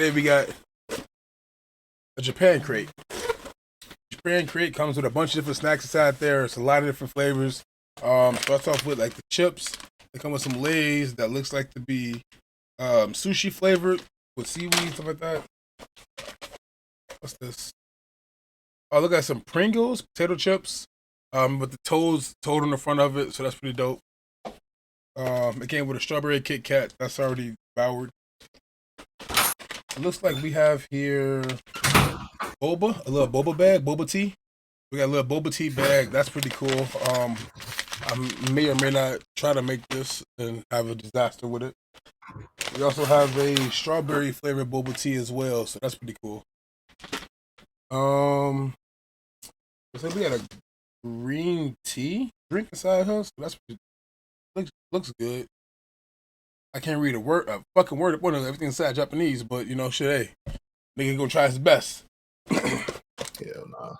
today we got a Japan crate. Japan crate comes with a bunch of different snacks inside there. It's a lot of different flavors. Starts off with like the chips. They come with some Lay's that looks like to be sushi flavored with seaweed, stuff like that. What's this? Oh, look at some Pringles, potato chips, with the toad on the front of it, so that's pretty dope. It came with a strawberry Kit Kat that's already devoured. It looks like we have here boba, a little boba bag, boba tea. We got a little boba tea bag. That's pretty cool. I may or may not try to make this and have a disaster with it. We also have a strawberry flavored boba tea as well, so that's pretty cool. Looks like we got a green tea drink inside her, so that's pretty, looks good. I can't read a fucking word of everything inside Japanese, but you know, shit, hey, nigga gonna try his best. Hell nah.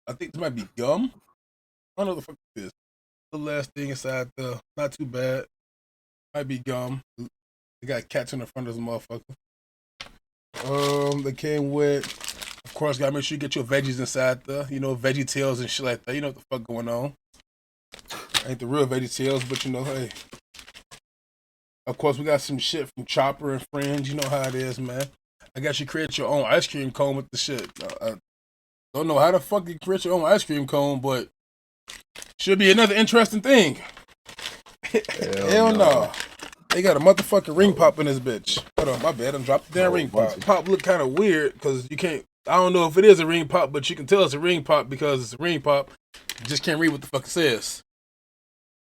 I think this might be gum. I don't know what the fuck it is. The last thing inside the not too bad. Might be gum. They got cats in the front of this motherfucker. They came with, of course, gotta make sure you get your veggies inside the, you know, veggie tails and shit like that. You know what the fuck going on. Ain't the real veggie tails, but you know, hey. Of course, we got some shit from Chopper and Friends. You know how it is, man. I guess you create your own ice cream cone with the shit. I don't know how the fuck you create your own ice cream cone, but should be another interesting thing. Hell no. They got a motherfucking ring pop in this bitch. Hold on, my bad. I dropped the damn ring pop. Pop look kind of weird because you can't. I don't know if it is a ring pop, but you can tell it's a ring pop because it's a ring pop. You just can't read what the fuck it says.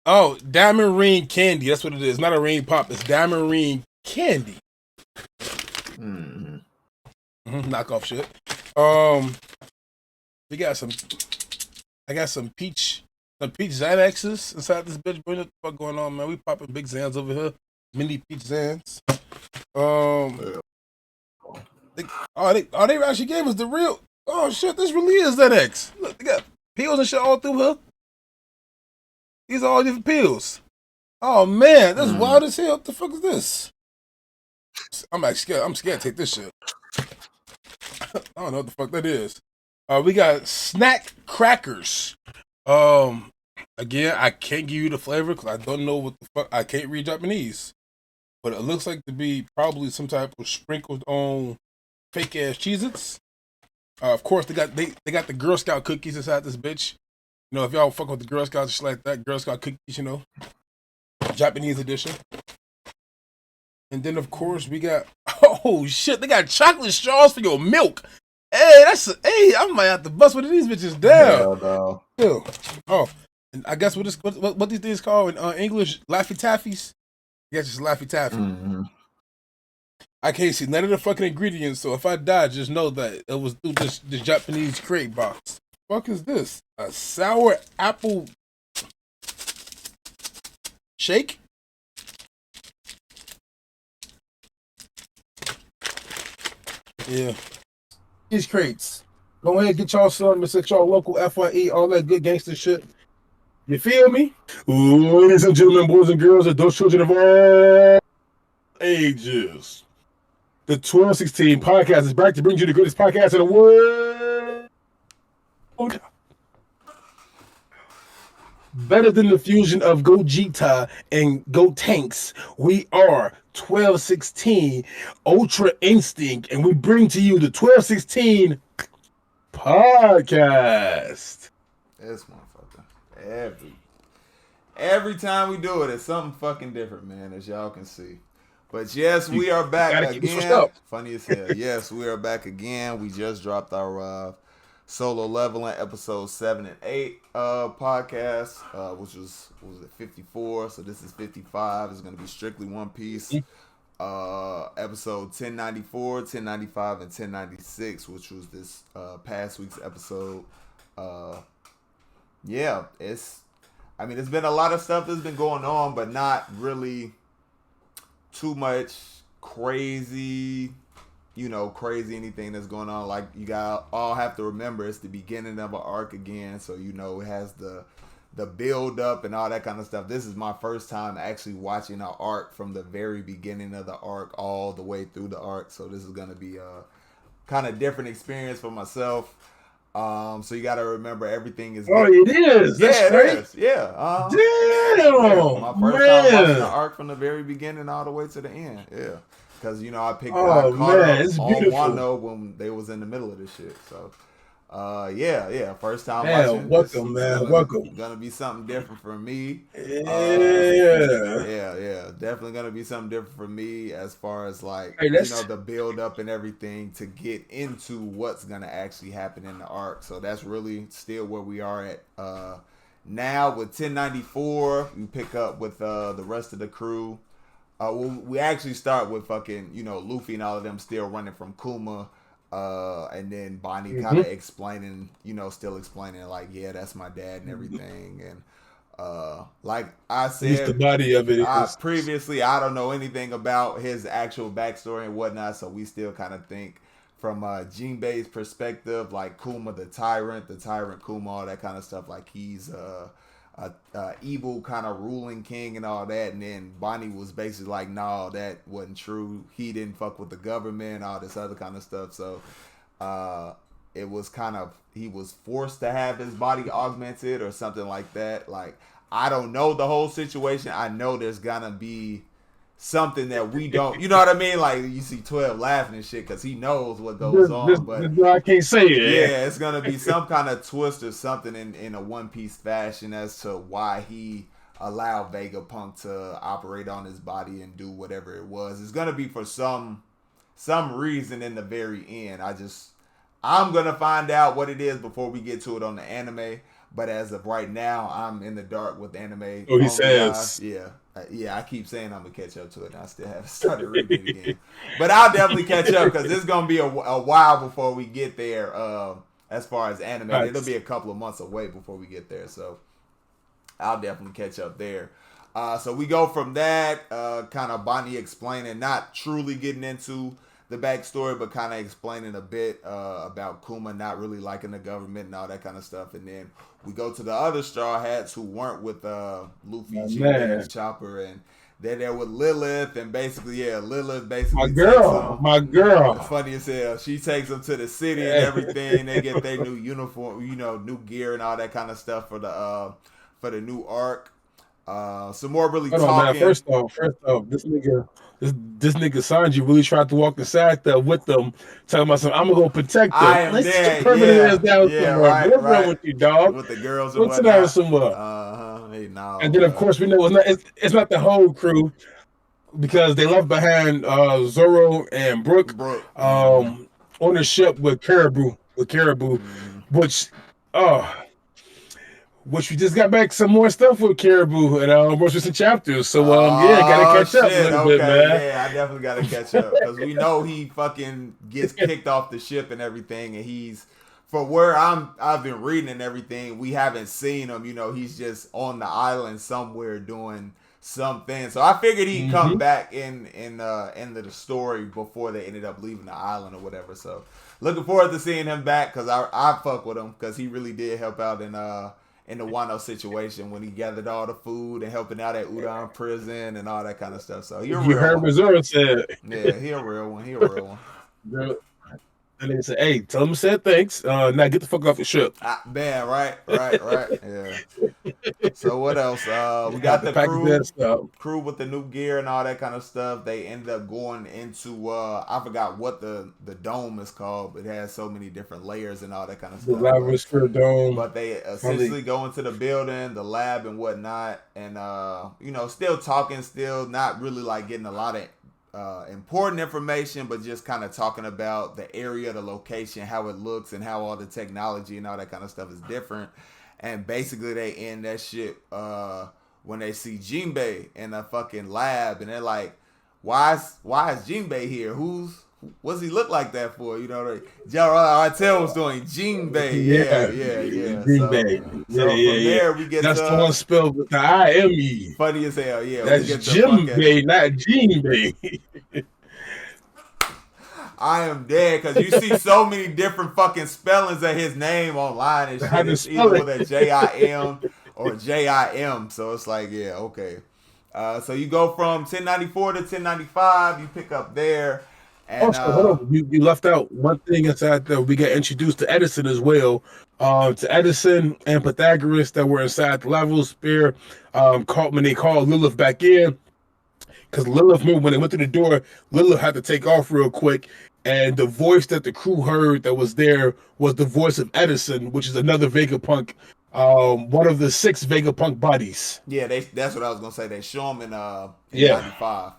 Oh, diamond ring candy. That's what it is. Not a ring pop. It's diamond ring candy. Knockoff shit. We got some. I got some peach Xanaxes inside this bitch. What the fuck going on, man? We popping big Xans over here. Mini peach Xans. They actually gave us the real. Oh shit, this really is Xanax. Look, they got pills and shit all through here. These are all different pills. Oh man, that's wild as hell. What the fuck is this? I'm actually scared. I'm scared to take this shit. I don't know what the fuck that is. We got snack crackers. Again, I can't give you the flavor because I don't know what the fuck. I can't read Japanese, but it looks like to be probably some type of sprinkled on fake ass Cheez-Its. Of course, they got the Girl Scout cookies inside this bitch. You know, if y'all fuck with the Girl Scouts, shit like that, Girl Scout cookies, you know, Japanese edition. And then, of course, we got, oh shit, they got chocolate straws for your milk. Hey, I might have to bust one of these bitches down. Hell no. Ew. Oh, and I guess what these things called in English, Laffy Taffies? I guess it's Laffy Taffy. I can't see none of the fucking ingredients, so if I die, just know that it was through this Japanese crate box. Fuck is this? A sour apple shake? Yeah. These crates. Go ahead, get y'all some, set y'all local FYE, all that good gangster shit. You feel me? Ladies and gentlemen, boys and girls, adult children of all ages. The 1216 podcast is back to bring you the greatest podcast in the world. Better than the fusion of Gogeta and Go Tanks, we are 1216 Ultra Instinct, and we bring to you the 1216 podcast. This motherfucker. Every time we do it, it's something fucking different, man, as y'all can see. But yes, we are back again. Funny as hell. Yes, we are back again. We just dropped our Solo Leveling episode 7 and 8 podcast, which was 54. So this is 55. It's going to be strictly One Piece. Episode 1094, 1095, and 1096, which was this past week's episode. Yeah, it's been a lot of stuff that's been going on, but not really too much crazy anything that's going on. Like, you all have to remember, it's the beginning of an arc again, so it has the the build up and all that kind of stuff. This is my first time actually watching an arc from the very beginning of the arc all the way through the arc. So this is gonna be a kind of different experience for myself. So you got to remember everything is. Oh, it is. Yeah, That's it right. is. Yeah. Damn. My first time watching the arc from the very beginning all the way to the end. Yeah. Because I caught up on Wano when they was in the middle of this shit. So yeah. First time watching. Welcome, man. Welcome. Gonna be something different for me. Yeah. Definitely gonna be something different for me as far as like the build up and everything to get into what's gonna actually happen in the arc. So that's really still where we are at now with 1094. We pick up with the rest of the crew. We actually start with fucking Luffy and all of them still running from Kuma. And then Bonnie kind of explaining, still explaining like, yeah, that's my dad and everything. And like I said, the body of it previously, I don't know anything about his actual backstory and whatnot. So we still kind of think from Jinbei's perspective, like Kuma, the tyrant Kuma, all that kind of stuff. Like he's evil kind of ruling king and all that. And then Bonnie was basically like, no, that wasn't true. He didn't fuck with the government, all this other kind of stuff. So it was kind of, he was forced to have his body augmented or something like that. Like, I don't know the whole situation. I know there's gonna be something that we don't, you know what I mean? Like you see 12 laughing and shit because he knows what goes on. But I can't say it. Yeah, it's gonna be some kind of twist or something in a One Piece fashion as to why he allowed Vegapunk to operate on his body and do whatever it was. It's gonna be for some reason in the very end. I'm gonna find out what it is before we get to it on the anime. But as of right now, I'm in the dark with anime. Oh, he says. Yeah, I keep saying I'm going to catch up to it, and I still haven't started reading it again. But I'll definitely catch up, because it's going to be a while before we get there as far as anime. Nice. It'll be a couple of months away before we get there, so I'll definitely catch up there. So we go from that, kind of Bonnie explaining, not truly getting into the backstory, but kind of explaining a bit about Kuma not really liking the government and all that kind of stuff. And then we go to the other Straw Hats who weren't with Luffy, and Chopper, and they're there with Lilith, and basically, Lilith basically my girl. Funny as hell. She takes them to the city and everything. They get their new uniform, new gear and all that kind of stuff for the new arc. Some more really talking. Man. First off, this nigga Sanji really tried to walk the side there with them, talking about something. I'm gonna go protect them. I am dead. Right. What's wrong with you, dog? With the girls and whatnot. Hey, no. And then of course we know it's not the whole crew, because they left behind Zoro and Brook. On the ship with Caribou, which we just got back some more stuff with Caribou and most recent chapters. So gotta catch up a little bit, man. Yeah, I definitely gotta catch up, because we know he fucking gets kicked off the ship and everything, and he's, for where I've been reading and everything, we haven't seen him. He's just on the island somewhere doing something. So I figured he'd come back in the story before they ended up leaving the island or whatever. So looking forward to seeing him back, because I fuck with him, because he really did help out in the Wano situation when he gathered all the food and helping out at Udon prison and all that kind of stuff. So you heard what Zoro said. Yeah, he a real one. And they said, "Hey, tell him I said thanks. Now get the fuck off the ship." Man, right. Yeah. So what else? We got the crew with the new gear and all that kind of stuff. They ended up going into I forgot what the dome is called, but it has so many different layers and all that kind of stuff. The lava sphere dome. But they essentially go into the building, the lab and whatnot, and still talking, still not really like getting a lot of important information, but just kind of talking about the area, the location, how it looks, and how all the technology and all that kind of stuff is different. And basically they end that shit when they see Jinbei in a fucking lab, and they're like, why is Jinbei here? What's he look like that for? General Artel was doing Jinbei. Yeah. Jinbei. So from there we get that's the one spelled with the I-M-E. Funny as hell, yeah. That's Jinbei, not Jinbei. I am dead, because you see so many different fucking spellings of his name online and shit. It's either with a J-I-M or JIM. So it's like, yeah, okay. So you go from 1094 to 1095. You pick up there. And Also, hold on. You left out one thing inside that we got introduced to Edison as well. To Edison and Pythagoras that were inside the lava spear. When they called Lilith back in, because Lilith moved when they went through the door. Lilith had to take off real quick, and the voice that the crew heard that was there was the voice of Edison, which is another Vegapunk, one of the 6 Vegapunk bodies. Yeah, that's what I was gonna say. They show him in 95.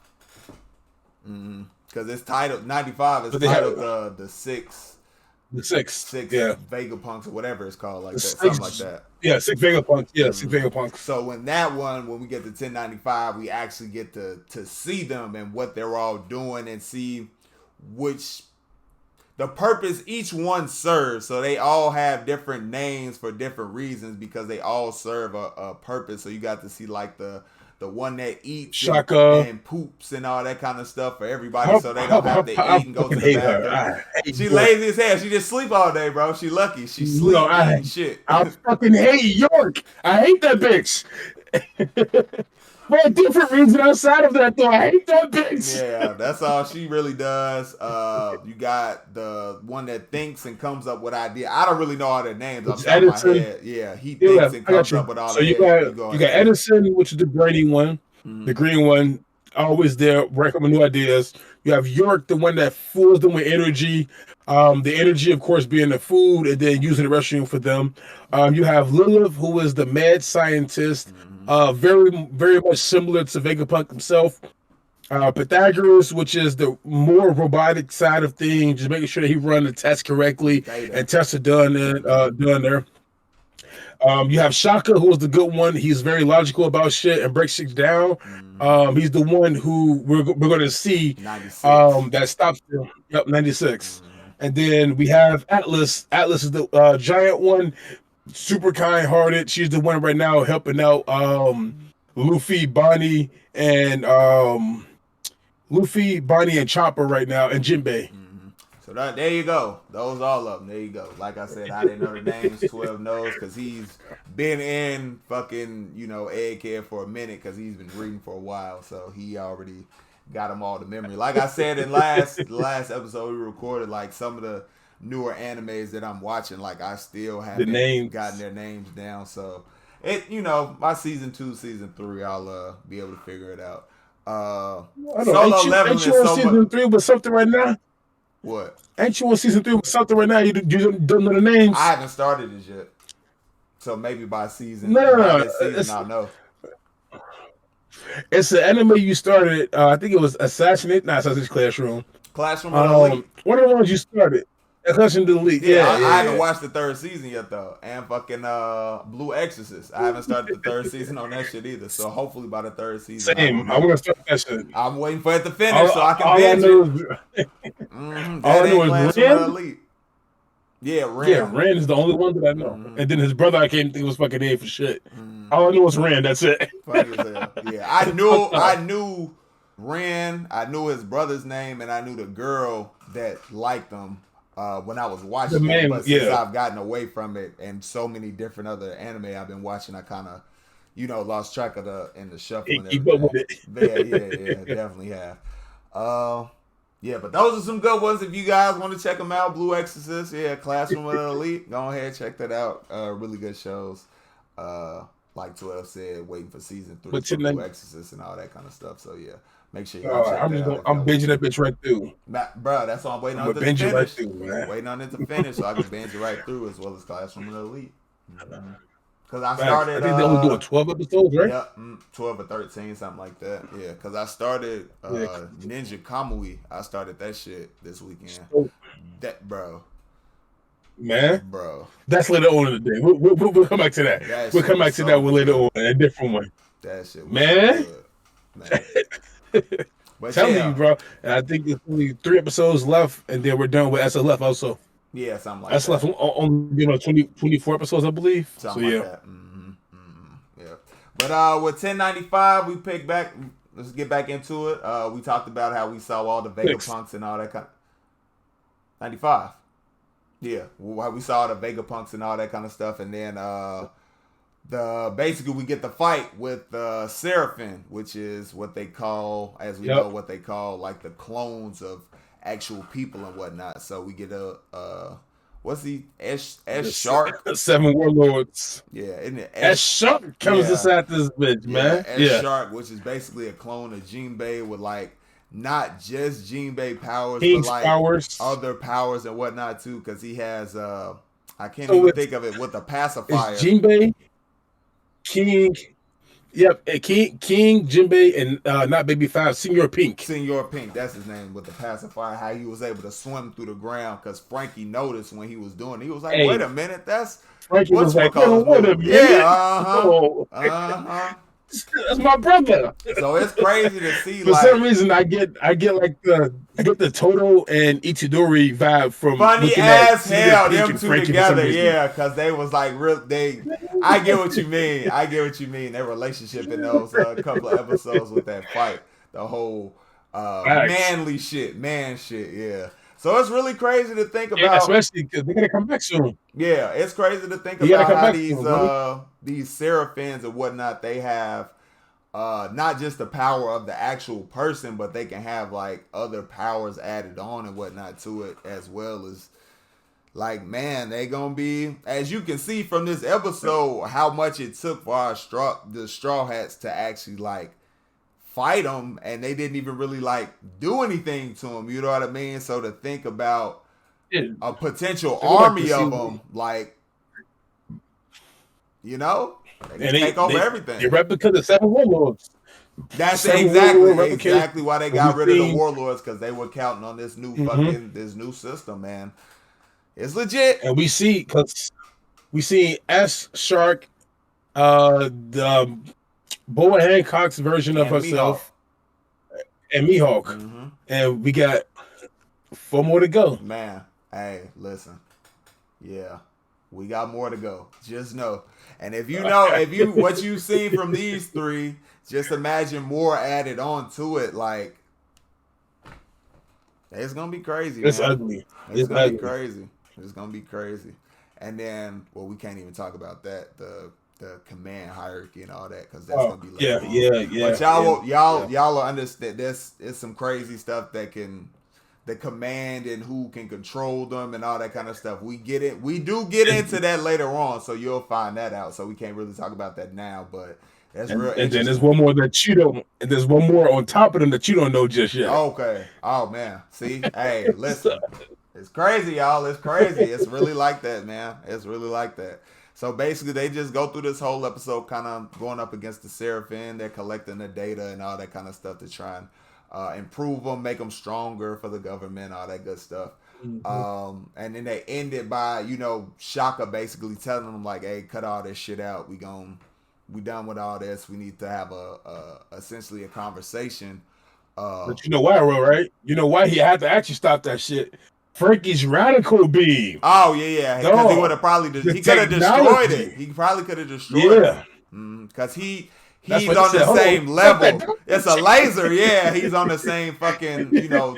Because it's titled 95. It's titled the six. The 6, yeah, Vegapunks or whatever it's called, like that, something like that. Yeah, 6 Vegapunks. Yeah, 6 Vegapunks. So when we get to 1095, we actually get to see them and what they're all doing and see which the purpose each one serves. So they all have different names for different reasons because they all serve a purpose. So you got to see like the one that eats and poops and all that kind of stuff for everybody, so they don't have to eat and go to the bathroom. She lazy as hell. She just sleep all day, bro. She lucky. She sleep eating shit. I fucking hate York. I hate that bitch. For a different reason outside of that, though. I hate that bitch. Yeah, that's all she really does. You got the one that thinks and comes up with ideas. I don't really know all their names. I'm top of my head. Yeah, he thinks and comes up with all so you got Edison, which is the brainy one, the green one, always there, recommend new ideas. You have York, the one that fools them with energy. The energy, of course, being the food, and then using the restroom for them. You have Lilith, who is the mad scientist. Very, very much similar to Vegapunk himself. Pythagoras, which is the more robotic side of things, just making sure that he run the tests correctly and tests are done there. You have Shaka, who is the good one. He's very logical about shit and breaks shit down. He's the one who we're going to see that stops him. Yep, 96. And then we have Atlas. Atlas is the giant one. Super kind-hearted. She's the one right now helping out Luffy, Bonnie, and Chopper right now, and Jinbei. So there you go. Those all of them. There you go. Like I said, I didn't know the names. 12 knows because he's been in fucking Egghead for a minute because he's been reading for a while. So he already got them all to memory. Like I said in the last episode we recorded, like some of the newer animes that I'm watching, like I still haven't gotten their names down. So my season 2, season 3, I'll be able to figure it out. Solo leveling is so season 3 with something right now. What? Ain't you on season 3 with something right now? You don't know the names. I haven't started it yet. So maybe by season, I'll know. It's an anime you started. I think it was Assassination Classroom. Classroom of the Elite. One of the ones you started. Classroom of the Elite. Yeah, I haven't watched the 3rd season yet though, and fucking Blue Exorcist. I haven't started the 3rd season on that shit either. So hopefully by the 3rd season. Same. I'm gonna start that shit. I'm waiting for it to finish so I can binge it. All I know is Ren. Yeah, Ren. Yeah, Ren is the only one that I know. And then his brother, I can't think was fucking A for shit. All I know is Ren. That's it. Funny as hell. Yeah, I knew Ren. I knew his brother's name, and I knew the girl that liked him when I was watching it. But since I've gotten away from it and so many different other anime I've been watching, I kind of, lost track of the shuffling. Keep up with it. Yeah, definitely have. Yeah, but those are some good ones. If you guys want to check them out, Blue Exorcist, Classroom of the Elite, go ahead, check that out. Really good shows. Like 12 said, waiting for season 3 for Blue Exorcist and all that kind of stuff. So yeah, make sure you check that out. I'm binging that bitch right through. Bro, that's why I'm waiting on it to finish. Right through, man. Waiting on it to finish so I can binge it right through as well as Classroom of the Elite. Because I started. I think they only doing 12 episodes, right? Yep, 12 or 13, something like that. Yeah, because I started Ninja Kamui. I started that shit this weekend. That bro. Man, bro, that's later on in the day. We'll come back to that. We'll come back to that one later on, a different one. That shit, man. But telling you, bro. And I think there's only 3 episodes left, and then we're done with SLF also. Yeah, something like that. SLF on 24 episodes, I believe. Something like that. Yeah. But with 1095, we pick back. Let's get back into it. We talked about how we saw all the Vegapunks and all that kind. 95. Yeah, we saw the Vegapunks and all that kind of stuff, and then basically we get the fight with Seraphim, which is what they call, as we know, what they call like the clones of actual people and whatnot. So we get what's he? S Shark? 7 warlords. Yeah, isn't it? S Shark comes inside this bitch, man. S Shark, which is basically a clone of Jinbei with like not just Jinbei powers, King's but like powers. other powers and whatnot too, because he has I can't even think of it with the pacifier. It's Jinbei, King. Yep, King, Jinbei, and not Baby 5, Senor Pink. Senor Pink, that's his name, with the pacifier. How he was able to swim through the ground because Frankie noticed when he was doing it. He was like, "Wait a minute, that's Frankie was like, wait a minute, that's my brother." So it's crazy to see. For some reason, I get like the Toto and Itadori vibe from funny as hell. Them two together, yeah, because they was like real. I get what you mean. I get what you mean. Their relationship in those couple of episodes with that fight, the whole manly shit, man shit, yeah. So it's really crazy to think about. Yeah, especially because they're gonna come back soon. Yeah, it's crazy to think about how these Seraphins and whatnot, they have not just the power of the actual person, but they can have like other powers added on and whatnot to it, as well as like, man, they gonna be, as you can see from this episode, how much it took for the Straw Hats to actually like fight them, and they didn't even really like do anything to them. You know what I mean? So to think about a potential army of them, like, you know, they can take over everything. They replica the 7 warlords. That's exactly why they got rid of the warlords, because they were counting on this new this new system, man. It's legit. And we see S Shark, the Boa Hancock's version of herself, and Mihawk, and we got 4 more to go. Man, hey, listen, yeah, we got more to go. Just know, and if you know, what you've seen from these 3, just imagine more added on to it. Like, it's gonna be crazy. It's ugly. It's gonna be crazy. It's gonna be crazy. And then, well, we can't even talk about that. The command hierarchy and all that, because that's gonna be yeah. But y'all will understand. It's some crazy stuff that can, the command and who can control them and all that kind of stuff. We get it. We do get into that later on, so you'll find that out. So we can't really talk about that now, but that's real. And then there's one more that you don't. And there's one more on top of them that you don't know just yet. Okay. Oh man. See. Hey, listen. It's crazy, y'all. It's crazy. It's really like that, man. It's really like that. So basically, they just go through this whole episode kind of going up against the Seraphim. They're collecting the data and all that kind of stuff to try and improve them, make them stronger for the government, all that good stuff. And then they end it by, Shaka basically telling them like, "Hey, cut all this shit out. We done with all this. We need to have essentially a conversation." But you know why, right? You know why he had to actually stop that shit? Frankie's radical beam. Oh yeah. Because he would have probably he could have destroyed it. He probably could have destroyed it. Because he's on the same level. It's a laser. Yeah, he's on the same fucking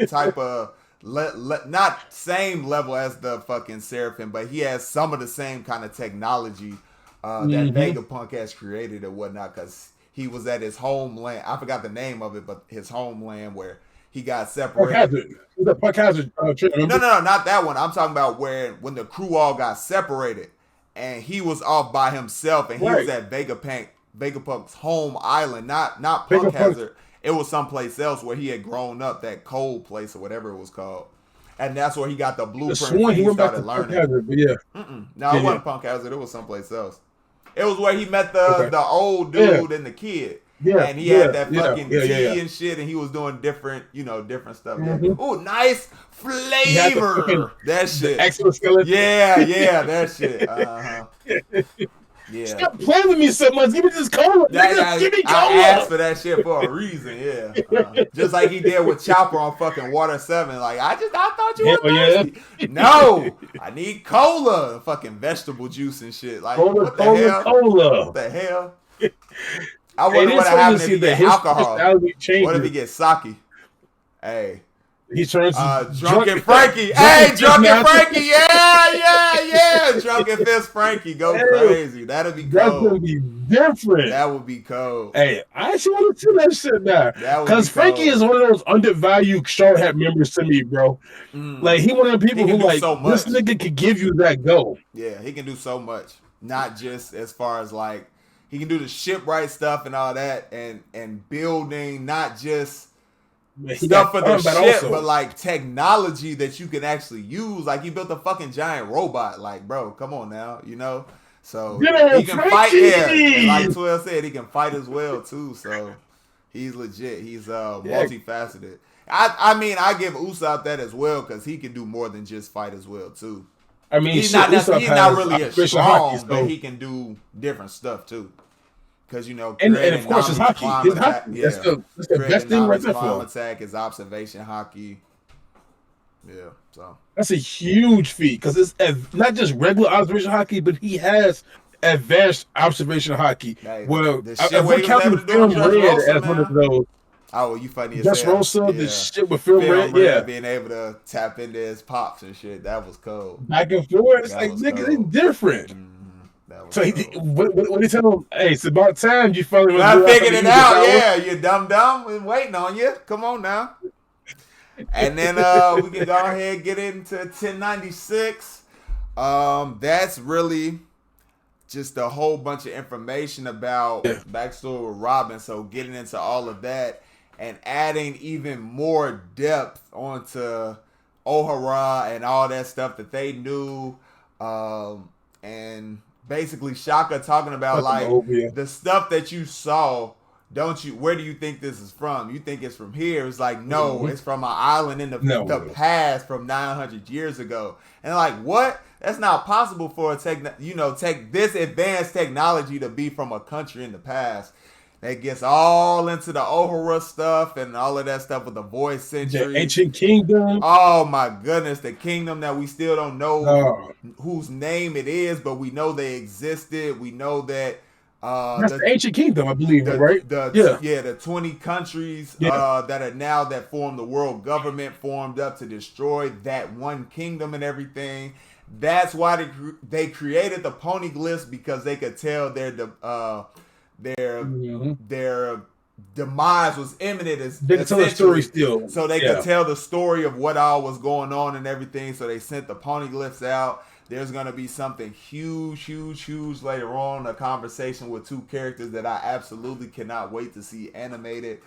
type of not same level as the fucking Seraphim, but he has some of the same kind of technology that Vegapunk has created and whatnot. Because he was at his homeland. I forgot the name of it, but his homeland where he got separated. Punk Hazard. No, not that one. I'm talking about when the crew all got separated and he was off by himself, and he was at Vegapunk's home island, not Punk Hazard. It was someplace else where he had grown up, that cold place or whatever it was called, and that's where he got the blueprint. When he started learning. Hazard, No, it wasn't Punk Hazard. It was someplace else. It was where he met the old dude and the kid. Yeah, and he had that fucking tea and shit, and he was doing different stuff. Ooh, nice flavor. That shit. Exoskeleton. Yeah, that shit. Yeah. Stop playing with me so much. Give me this cola. Give me cola. I asked for that shit for a reason. Yeah. Just like he did with Chopper on fucking Water 7. Like, I thought you were thirsty. No, I need cola. Fucking vegetable juice and shit. Like, what the hell? Cola. What the hell? I wonder what happens if he get alcohol. What if he get sake? Hey, He turns Drunken Frankie. Hey, Drunken Frankie. Yeah. Drunken Fist Frankie. Go crazy. That'll be cold. That's gonna be different. That would be cold. Hey, I actually want to see that shit now. Because Frankie is one of those undervalued Straw Hat members to me, bro. Like, he one of the people who, like, this nigga could give you that go. Yeah, he can do so much. Not just as far as, like, he can do the shipwright stuff and all that, and building, not just stuff for the ship, but like technology that you can actually use. Like, he built a fucking giant robot. Like, bro, come on now, you know? So he can fight. Yeah, and like 12 said, he can fight as well too. So he's legit. He's multifaceted. I mean, I give Usopp that as well, because he can do more than just fight as well too. I mean, he's not really as strong, but he can do different stuff too. Because, you know, and of course, his hockey. His hockey. Yeah. That's the best thing right there for him. Attack, his observation hockey. Yeah, so that's a huge feat, because it's not just regular observation hockey, but he has advanced observation hockey. Well, if we're counting Film Red as one of those. Oh, you funny as hell. Just Rosa, the shit with Film Red, being able to tap into his pops and shit, that was cold. Back and forth, it's like, nigga, it's different. So what he tell him? Hey, it's about time you finally figured it out. Yeah, you dumb. We're waiting on you. Come on now. And then we can go ahead and get into 1096. That's really just a whole bunch of information about backstory with Robin. So getting into all of that and adding even more depth onto Ohara and all that stuff that they knew, and basically Shaka talking about like the stuff that you saw. Where do you think this is from? You think it's from here? It's like, no, it's from an island in the past from 900 years ago. And like, what? That's not possible for this advanced technology to be from a country in the past. That gets all into the Ohara stuff and all of that stuff with the voice century. The ancient kingdom. Oh my goodness, the kingdom that we still don't know whose name it is, but we know they existed. We know that that's the ancient kingdom, I believe, right? The 20 countries that form the world government formed up to destroy that one kingdom and everything. That's why they created the poneglyphs, because they could tell their demise was imminent. They could tell the story still, so they could tell the story of what all was going on and everything. So they sent the poneglyphs out. There's going to be something huge later on, a conversation with two characters that I absolutely cannot wait to see animated.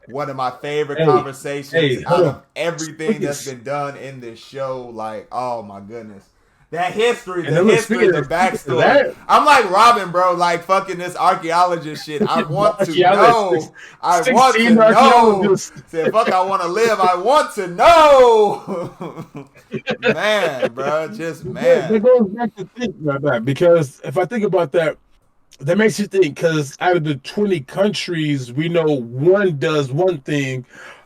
One of my favorite conversations out of everything that's been done in this show. Like, oh my goodness. That history, the backstory. I'm like Robin, bro, like fucking this archaeologist shit. I want to know. I want to know. Said, fuck, I want to live. I want to know. Man, bro, just man. It goes back to think about that, because if I think about that, that makes you think, because out of the 20 countries, we know one does one thing.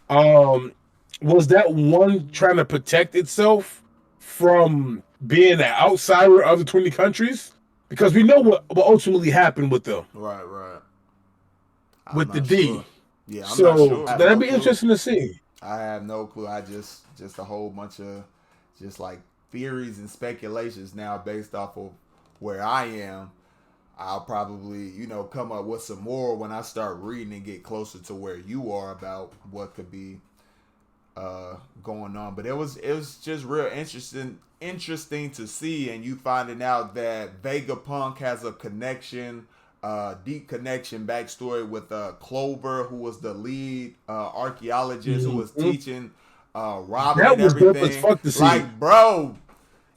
Was that one trying to protect itself from being an outsider of the 20 countries? Because we know what ultimately happened with them. Right. With the D. Sure. Yeah, I'm not sure. That'd be interesting to see. I have no clue. I just a whole bunch of just like theories and speculations now based off of where I am. I'll probably, come up with some more when I start reading and get closer to where you are about what could be going on. But it was just real interesting to see, and you finding out that Vegapunk has a connection, deep connection backstory with Clover, who was the lead archaeologist who was teaching Robin and everything. That was fuck to see. Like, bro,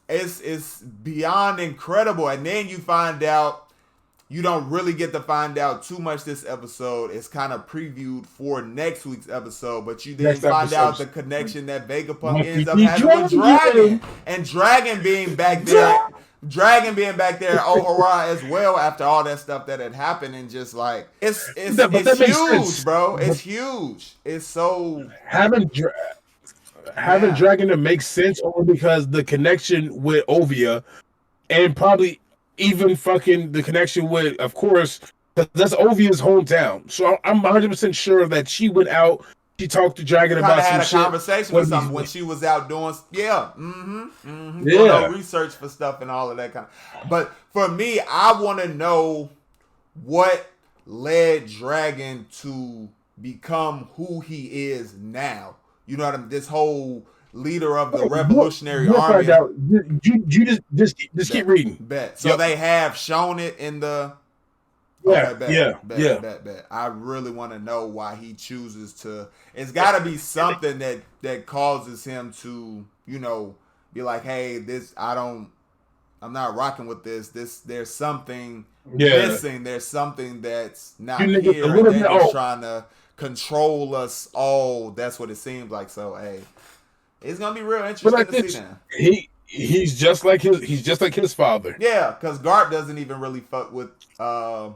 it's beyond incredible. And then you find out, you don't really get to find out too much this episode. It's kind of previewed for next week's episode, but you then find out the connection that Vegapunk ends up having with Dragon. And Dragon being back there at Ohara as well after all that stuff that had happened, and just like it's huge, bro. It's huge. It's so having Dragon to make sense only because the connection with Ovia, and probably even fucking the connection with, of course, that's Ovia's hometown. So I'm 100% sure that she went out She talked to Dragon kind about of some had a shit. conversation with something when she was out doing, doing Yeah. research for stuff and all of that kind of. But for me, I want to know what led Dragon to become who he is now. You know what I mean? This whole leader of the Revolutionary Army. Find out. You just keep reading. Bet. So they have shown it in the. Yeah, okay, bet. I really want to know why he chooses to. It's got to be something that causes him to, be like, hey, I'm not rocking with this. There's something missing. There's something that's not here, and then he's trying to control us all. That's what it seems like. So, hey, it's gonna be real interesting to see that. He's just like his father. Yeah, because Garp doesn't even really fuck with the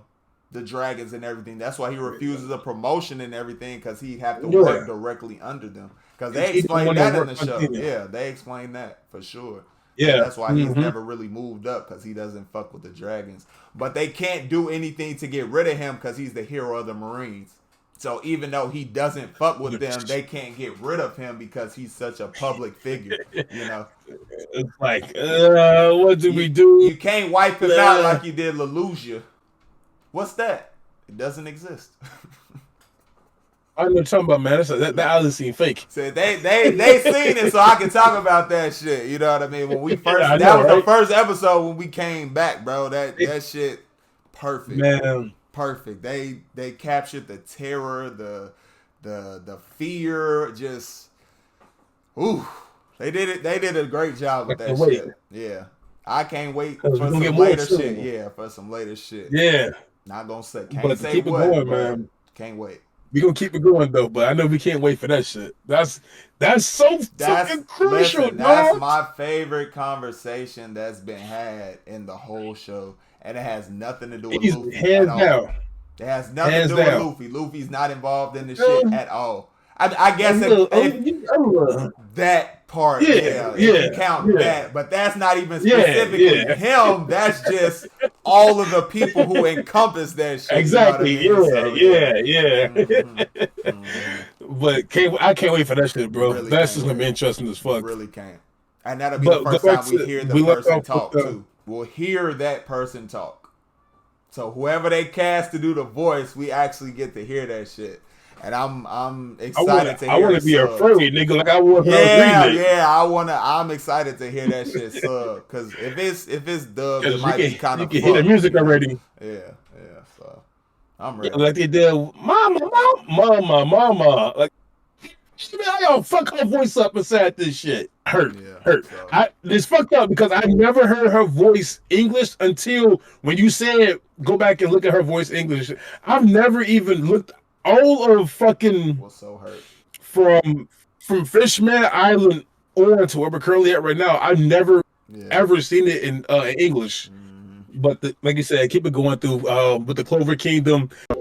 dragons and everything. That's why he refuses a promotion and everything, because he have to work directly under them. Because they explained that in the show. Yeah, they explained that for sure. Yeah, and that's why he's never really moved up, because he doesn't fuck with the dragons. But they can't do anything to get rid of him because he's the hero of the Marines. So even though he doesn't fuck with them, they can't get rid of him because he's such a public figure. It's like, what do we do? You can't wipe him out like you did Lelouch. What's that? It doesn't exist. I know talking about, man. That island seemed fake. So they seen it, so I can talk about that shit. You know what I mean? When we first, the first episode when we came back, bro. That shit, perfect, man. Perfect. They captured the terror, the fear. Just, ooh, they did it. They did a great job with that shit. Yeah, I can't wait for some later shit. Yeah, for some later shit. Yeah. Not gonna say. Can't say keep what, it going, man. Can't wait. We gonna keep it going though, but I know we can't wait for that shit. That's so fucking crucial. Listen, that's my favorite conversation that's been had in the whole show, and it has nothing to do with Luffy hands at down. all. It has nothing to do with Luffy. Luffy's not involved in the shit at all. I guess that part, if you count that, but that's not even specifically him. That's just all of the people who encompass that shit. Exactly. You know what I mean? But I can't wait for that shit, bro. Really that's just gonna be interesting as fuck. Really can't. And that'll be the first time we hear the person talk too. We'll hear that person talk. So whoever they cast to do the voice, we actually get to hear that shit. And I'm excited to hear. I want to be afraid, nigga. Like I was. I'm excited to hear that shit sub. Because if it's dubbed, it might be kind of. You can hear the music already. Yeah. So I'm ready. Like they did, mama. Like, I y'all fuck her voice up inside this shit. Hurt. So. It's fucked up because I never heard her voice English until when you said go back and look at her voice English. I've never even looked. All of fucking was so hurt from Fishman Island on to where we're currently at right now. I've never ever seen it in English, but like you said, keep it going through with the Clover Kingdom. No,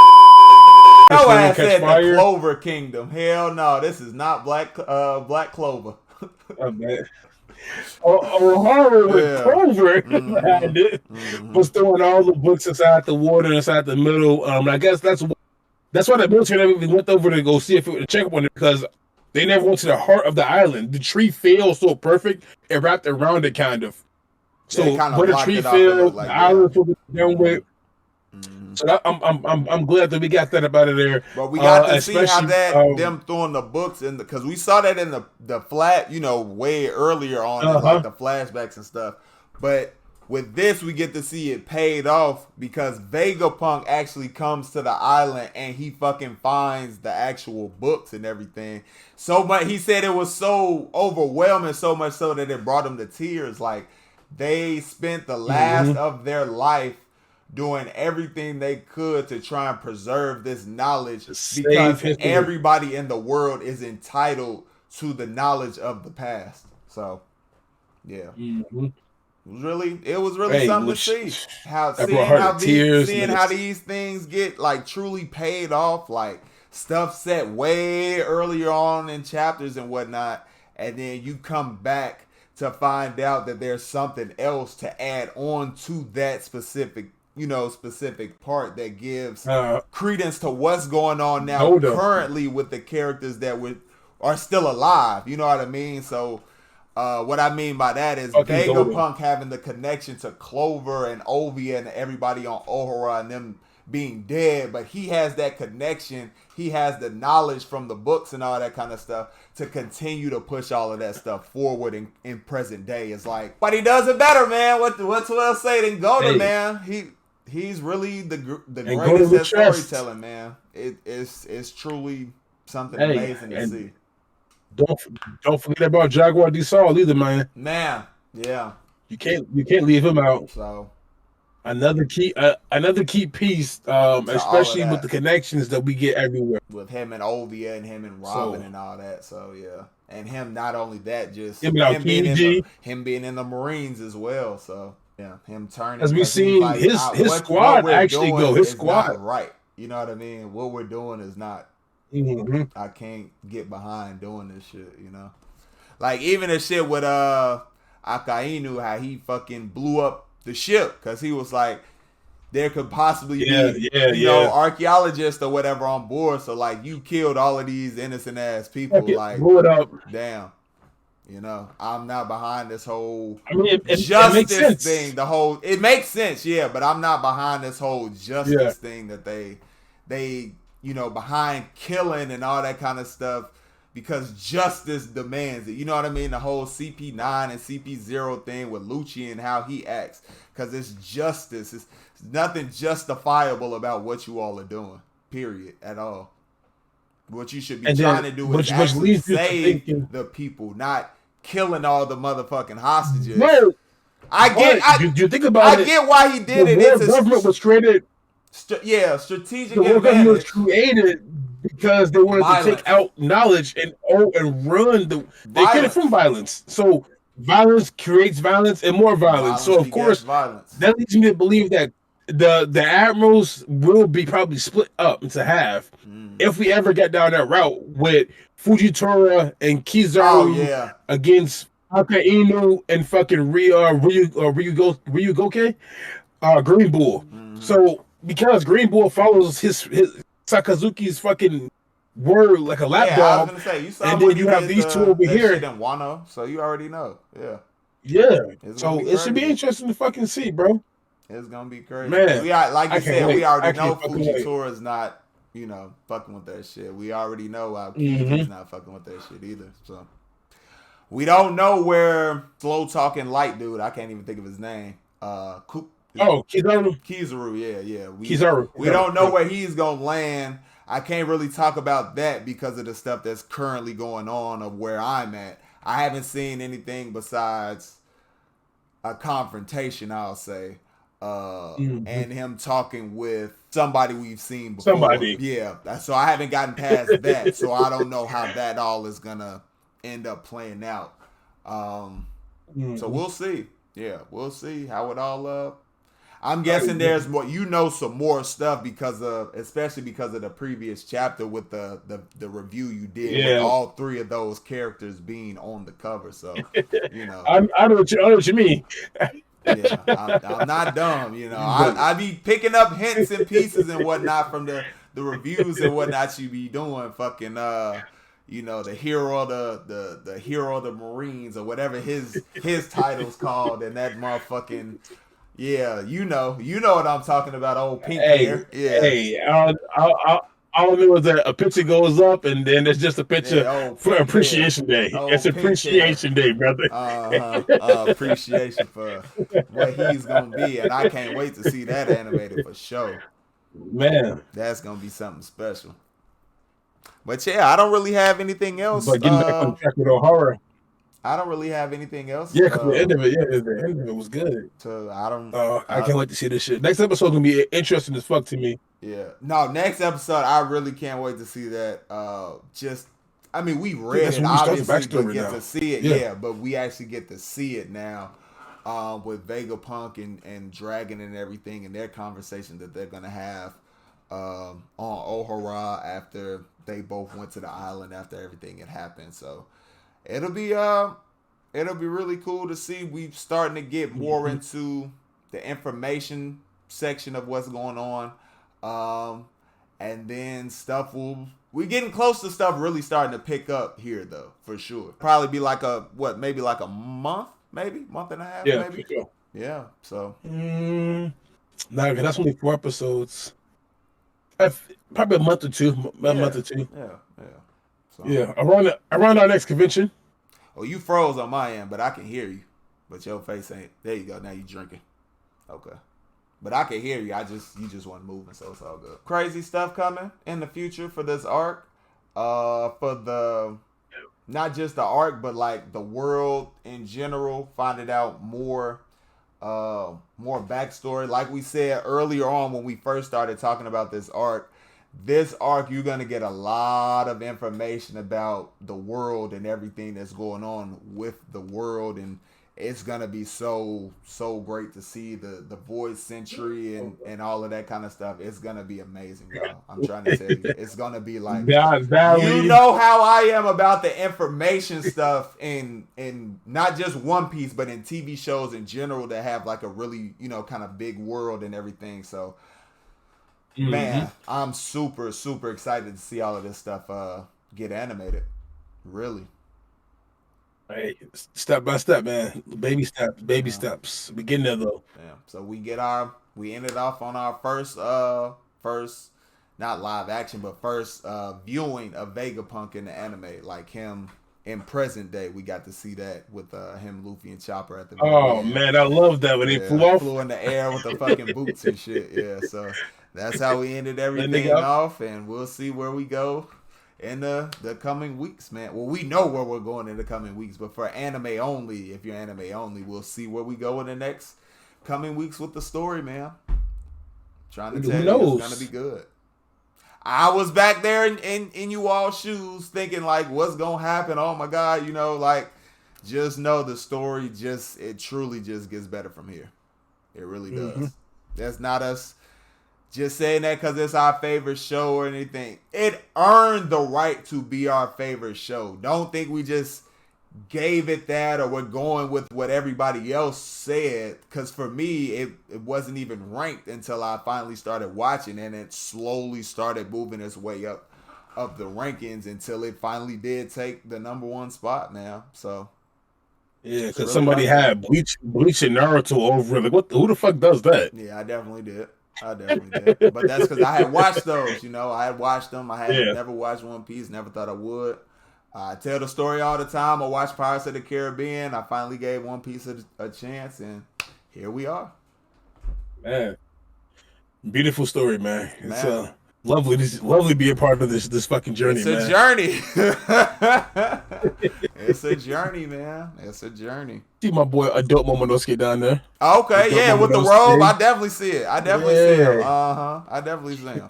I said the Clover Kingdom. Hell no, this is not Black Clover. Oh man. Horror with Clover was throwing all the books inside the water, inside the middle. I guess that's why the military never even went over to go see if it would check up on it, because they never went to the heart of the island. The tree fell so perfect, it wrapped around it kind of. So when the tree fell, the island was down with. So I'm glad that we got that up out of there. But we got to see how them throwing the books in because we saw that in the flat, way earlier on in like the flashbacks and stuff. But with this, we get to see it paid off because Vegapunk actually comes to the island and he fucking finds the actual books and everything. So much, he said it was so overwhelming, so much so that it brought him to tears. Like they spent the last of their life doing everything they could to try and preserve this knowledge because everybody in the world is entitled to the knowledge of the past. So, yeah. It was really something to see. Seeing how these things get like truly paid off, like stuff set way earlier on in chapters and whatnot, and then you come back to find out that there's something else to add on to that specific specific part that gives credence to what's going on now currently with the characters that are still alive. You know what I mean? So what I mean by that is Vegapunk having the connection to Clover and Ovia and everybody on Ohara and them being dead, but he has that connection. He has the knowledge from the books and all that kind of stuff to continue to push all of that stuff forward in present day. It's like, but he does it better, man. What's else say than Goda, man? He's really the greatest at storytelling, man. It's truly something amazing to see. Don't forget about Jaguar D Saul either, man. Man, yeah. You can't leave him out. So another key piece, especially with the connections that we get everywhere. With him and Ovia and him and Robin and all that. So yeah. And him not only that, just him being in the Marines as well. So yeah, him turning. As we've seen like, his squad actually go. His squad right. You know what I mean? What we're doing is not I can't get behind doing this shit, you know? Like, even the shit with Akainu, how he fucking blew up the ship, because he was like, there could possibly be, you know, archaeologists or whatever on board, so, like, you killed all of these innocent-ass people, like, blew it up. Damn. You know, I'm not behind this whole justice thing. It makes sense, yeah, but I'm not behind this whole justice thing that they you know, behind killing and all that kind of stuff because justice demands it. You know what I mean? The whole CP9 and CP0 thing with Lucci and how he acts, because it's justice. It's nothing justifiable about what you all are doing, period, at all. What you should be trying to do is actually save the people, not killing all the motherfucking hostages. No, I get why he did it. The government was created. Strategic advantage. The government was created because they wanted to take out knowledge and run the. They get it from violence. So violence creates violence and more violence. So of course, that leads me to believe that the admirals will be probably split up into half if we ever get down that route with Fujitora and Kizaru against Akainu and fucking Ryugoke, Green Bull. So because Green Bull follows his Sakazuki's fucking word like a lapdog. I was gonna say, you saw and then you have these two over here in Wano, so you already know. Yeah. So it should be interesting to fucking see, bro. It's gonna be crazy. Man, we already know Fujitora is not, you know, fucking with that shit. We already know Aoki's not fucking with that shit either. So we don't know where slow talking light dude, I can't even think of his name. Kizaru. Yeah. Kizaru. We don't know where he's gonna land. I can't really talk about that because of the stuff that's currently going on of where I'm at. I haven't seen anything besides a confrontation, I'll say. And him talking with somebody we've seen before. Yeah. So I haven't gotten past that. So I don't know how that all is gonna end up playing out. So we'll see. Yeah, we'll see how it all I'm guessing there's more, you know, some more stuff especially because of the previous chapter with the review you did with all three of those characters being on the cover. So, you know, I know what you mean. I'm not dumb, you know. I be picking up hints and pieces and whatnot from the reviews and whatnot you be doing. Fucking you know, the hero of the hero of the Marines or whatever his title's called, and that motherfucking you know what I'm talking about, old pink hair. Yeah. Hey, all I know is that a picture goes up, and then it's just a picture for Appreciation Day. It's Appreciation Day, brother. Appreciation for what he's gonna be, and I can't wait to see that animated for sure. Man, that's gonna be something special. But yeah, I don't really have anything else. But getting back on track with O'Hara, I don't really have anything else. Yeah, because the end of it was good. So I don't. I can't wait to see this shit. Next episode gonna be interesting as fuck to me. Yeah. No, next episode I really can't wait to see that. I mean, we read it obviously, but get to see it. Yeah, but we actually get to see it now. With Vegapunk and Dragon and everything, and their conversation that they're gonna have on Ohara after they both went to the island after everything had happened. So it'll be really cool to see. We starting to get more into the information section of what's going on. And then we're getting close to stuff really starting to pick up here though, for sure. Probably be like maybe like a month and a half, Yeah, maybe. for sure. Yeah, so. Nah, that's only 4 episodes. Probably a month or two. Yeah. So. Yeah, around our next convention. Oh, you froze on my end, but I can hear you. But your face ain't. There you go. Now you drinking. Okay. But I can hear you. You just wasn't moving, so it's all good. Crazy stuff coming in the future for this arc. For the not just the arc, but like the world in general. Finding out more backstory. Like we said earlier on when we first started talking about this arc, you're gonna get a lot of information about the world and everything that's going on with the world, and it's gonna be so great to see the void century and all of that kind of stuff. It's gonna be amazing, y'all. I'm trying to tell you, it's gonna be like, you know how I am about the information stuff in not just One Piece, but in TV shows in general that have like a really kind of big world and everything. So. Man, I'm super excited to see all of this stuff get animated. Really. Hey, step by step, man. Baby steps. We getting there though. Yeah. So we ended off on our first not live action, but first viewing of Vegapunk in the anime, like him in present day. We got to see that with him, Luffy, and Chopper at the very end. Man, I love that when they flew in the air with the fucking boots and shit. Yeah, so that's how we ended everything off, and we'll see where we go in the coming weeks, man. Well, we know where we're going in the coming weeks, but for anime only, if you're anime only, we'll see where we go in the next coming weeks with the story, man. Trying to tell you, it's gonna be good. I was back there in you all's shoes thinking like, what's gonna happen? Oh my God, like, just know the story it truly just gets better from here. It really does. That's not us just saying that because it's our favorite show or anything. It earned the right to be our favorite show. Don't think we just gave it that or we're going with what everybody else said. Because for me, it wasn't even ranked until I finally started watching, and it slowly started moving its way up the rankings until it finally did take the number 1 spot now. So yeah, because really somebody had Bleach and Naruto over it. Like, who the fuck does that? Yeah, I definitely did. But that's because I had watched those. I had watched them. I had never watched One Piece. Never thought I would. I tell the story all the time. I watch Pirates of the Caribbean. I finally gave One Piece a chance, and here we are. Man, beautiful story, man. It's lovely to be a part of this fucking journey. It's a journey. It's a journey, man. It's a journey. See my boy Adult Momonosuke down there. Okay, Adult with the robe. I definitely see it. I definitely see him. I definitely see him.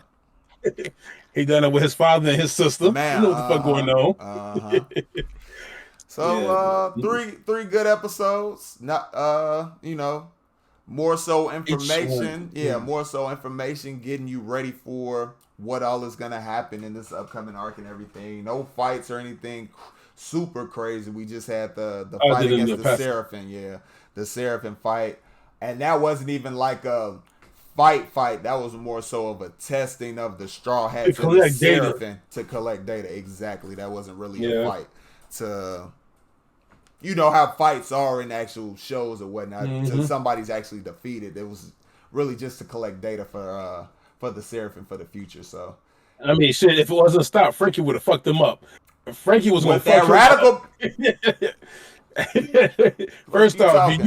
He done it with his father and his sister. Man, you know what the fuck going on. So three good episodes. Not more so information. More so information getting you ready for what all is gonna happen in this upcoming arc and everything. No fights or anything super crazy. We just had the fight against the Seraphim. Yeah, the Seraphim fight, and that wasn't even like a fight. That was more so of a testing of the Straw Hats and the Seraphim to collect data. Exactly. That wasn't really a fight. How fights are in actual shows or whatnot. Till somebody's actually defeated. It was really just to collect data for the Seraphim for the future. So, I mean, shit. If it wasn't stopped, Frankie would have fucked him up. Frankie was going to fuck radical. First off,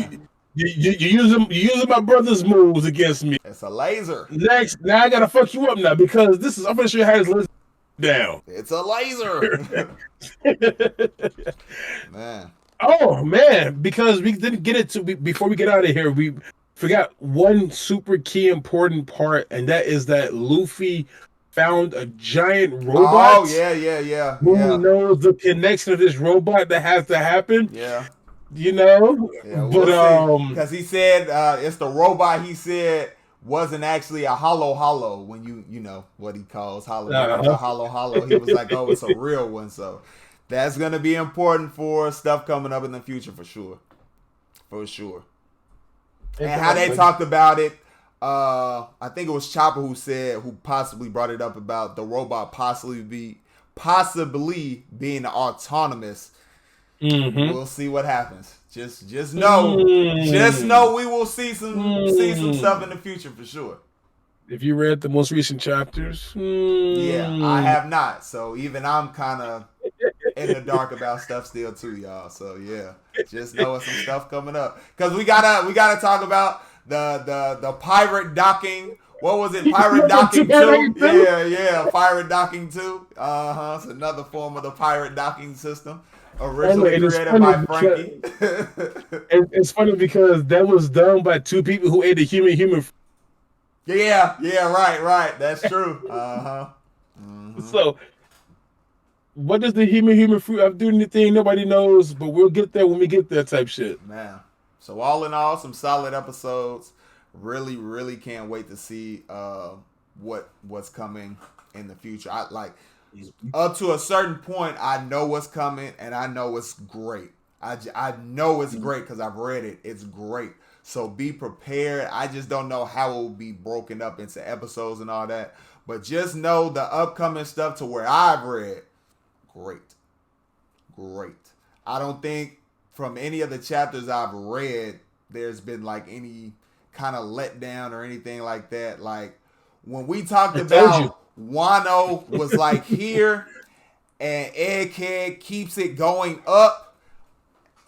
you using my brother's moves against me. It's a laser. Next, now I gotta fuck you up now because I'm pretty sure how his laser down. It's a laser. Man. Oh man, because we didn't get it to before we get out of here. We forgot one super key important part, and that is that Luffy found a giant robot. Oh yeah. Who knows the connection of this robot that has to happen? Yeah. Because he said it's the robot. He said wasn't actually a hollow when you know what he calls hollow. A hollow. He was like, oh, it's a real one. So that's gonna be important for stuff coming up in the future for sure. And how they talked about it I think it was Chopper who possibly brought it up about the robot possibly being autonomous. Mm-hmm. We'll see what happens. Just know we will see some stuff in the future for sure. If you read the most recent chapters, yeah, I have not. So even I'm kind of in the dark about stuff still too, y'all. So yeah, just know some stuff coming up because we gotta talk about the pirate docking. What was it? Pirate docking 2? Yeah, pirate docking 2. It's another form of the pirate docking system. Originally created by Frankie. It's funny because that was done by two people who ate a human. Yeah, right. That's true. Mm-hmm. So, what does the human fruit have to do anything? Nobody knows, but we'll get there when we get there type shit. Man. So all in all, some solid episodes. Really can't wait to see what's coming in the future. I like up to a certain point, I know what's coming and I know it's great. I know it's great because I've read it. It's great. So be prepared. I just don't know how it will be broken up into episodes and all that. But just know the upcoming stuff to where I've read, great. I don't think from any of the chapters I've read, there's been like any kind of letdown or anything like that. Like when we talked about Wano was like here and Egghead keeps it going up.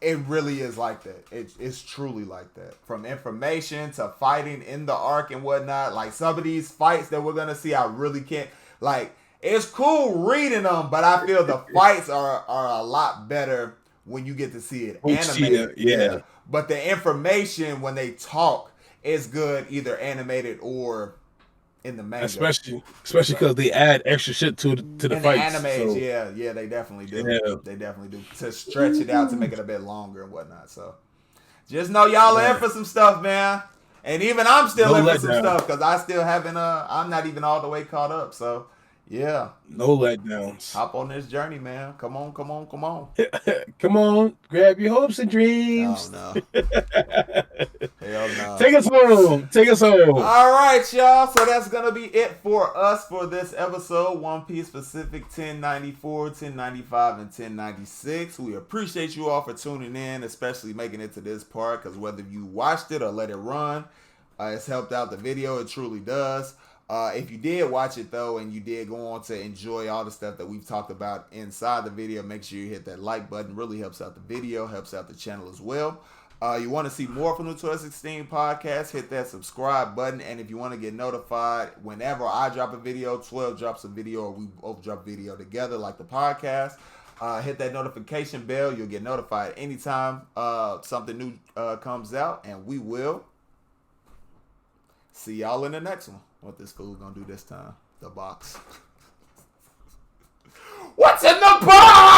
It really is like that. It's truly like that. From information to fighting in the arc and whatnot. Like some of these fights that we're going to see, I really can't. Like, it's cool reading them, but I feel the fights are a lot better when you get to see it animated. Yeah. But the information when they talk is good, either animated or in the manga. Especially because they add extra shit to the fights. The animes, so. Yeah, they definitely do. Yeah. They definitely do to stretch it out to make it a bit longer and whatnot. So just know y'all are in for some stuff, man. And even I'm still in for some stuff because I still haven't. I'm not even all the way caught up. So yeah, no letdowns. Hop on this journey, man. Come on. Come on, grab your hopes and dreams. Oh no. Hell no. Take us home. All right, y'all. So that's gonna be it for us for this episode. One Piece Pacific 1094, 1095, and 1096. We appreciate you all for tuning in, especially making it to this part, because whether you watched it or let it run, it's helped out the video. It truly does. If you did watch it though, and you did go on to enjoy all the stuff that we've talked about inside the video, make sure you hit that like button. Really helps out the video, helps out the channel as well. You want to see more from the 1216 podcast, hit that subscribe button. And if you want to get notified whenever I drop a video, 12 drops a video, or we both drop video together like the podcast, hit that notification bell. You'll get notified anytime something new comes out. And we will see y'all in the next one. What this fool gonna do this time? The box. What's in the box?